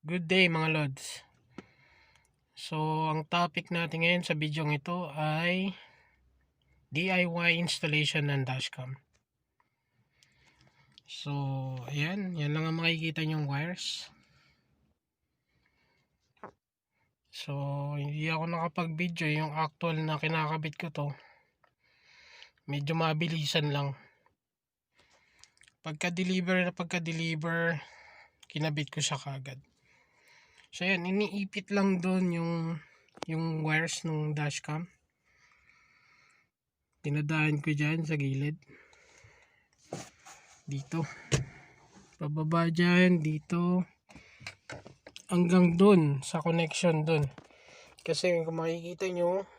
Good day mga lods. So ang topic natin ngayon sa video ito ay DIY installation ng dashcam. So ayan, yan lang ang makikita nyong wires. So hindi ako nakapag-video, yung actual na kinakabit ko to. Medyo mabilisan lang. Pagka-deliver, kinabit ko siya kagad. So yan, iniipit lang doon yung wires ng dashcam. Pinadaan ko dyan sa gilid. Dito. Pababa dyan, dito. Hanggang doon, sa connection doon. Kasi kung makikita nyo,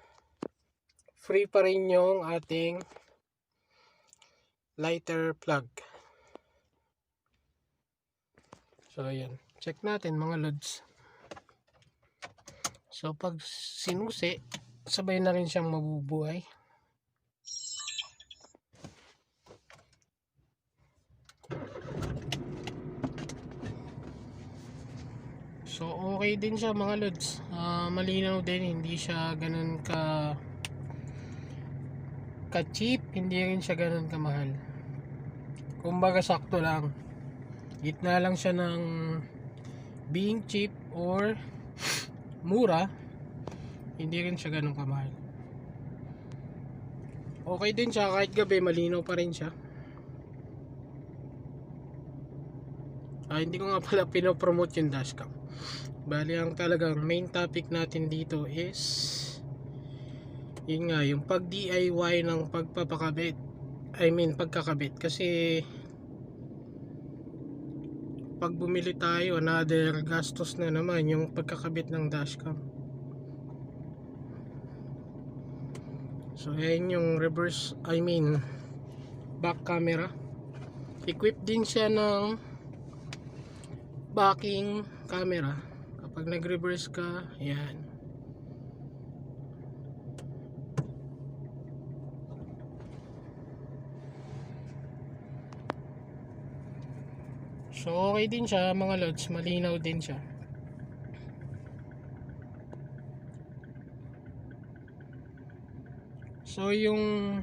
free pa rin yung ating lighter plug. So ayan, check natin mga lods. So pag sinusi, sabay na rin siyang mabubuhay. So okay din siya mga lods. Malinaw din, hindi siya ganun ka cheap, hindi rin siya ganun kamahal. Kumbaga sakto lang. Gitna lang siya ng being cheap or mura, hindi rin siya ganun kamahal. Okay din siya kahit gabi, malinaw pa rin siya. Hindi ko nga pala pinopromote yung dashcam. Bali ang talagang main topic natin dito is yun nga, yung pag DIY ng pagpapakabit. Pagkakabit. Kasi pag bumili tayo, another gastos na naman yung pagkakabit ng dashcam. So ayan yung reverse, back camera. Equipped din siya ng backing camera. Kapag nag-reverse ka, ayan. So okay din siya mga lods, malinaw din siya. So yung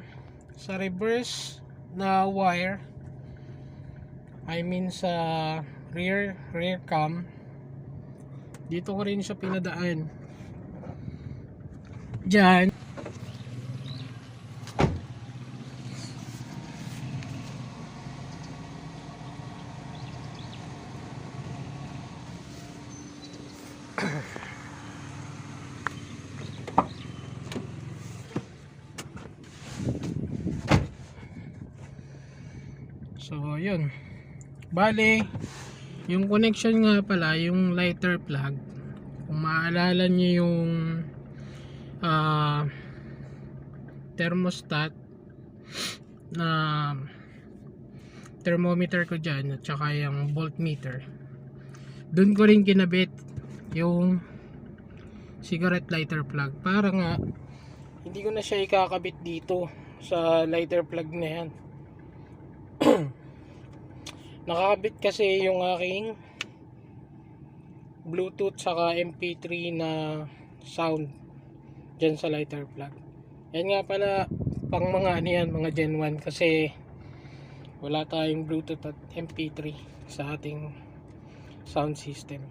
sa reverse na wire, sa rear cam, dito ko rin siya pinadaan dyan. So yun, bale yung connection nga pala, yung lighter plug, kung maalala nyo yung thermostat na thermometer ko dyan, at saka yung voltmeter, dun ko rin kinabit yung cigarette lighter plug, para nga hindi ko na siya ikakabit dito sa lighter plug na yan. Nakakabit kasi yung aking Bluetooth saka MP3 na sound dyan sa lighter plug. Yan nga pala pang mga mga Gen 1, kasi wala tayong Bluetooth at MP3 sa ating sound system.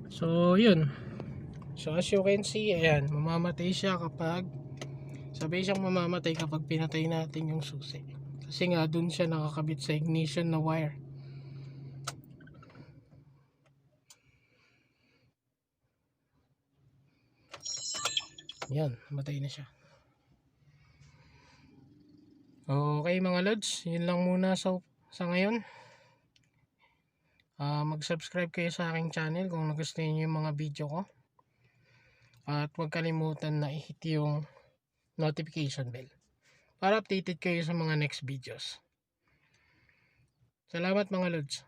So yun. So as you can see, ayan, mamamatay siya kapag pinatay natin yung susi. Kasi nga dun siya nakakabit sa ignition na wire. Yan, matay na siya. Okay mga lods, yun lang muna sa ngayon. Mag-subscribe kayo sa aking channel kung nagustuhan niyo yung mga video ko. At huwag kalimutan na i-hit yung notification bell para updated kayo sa mga next videos. Salamat mga lods.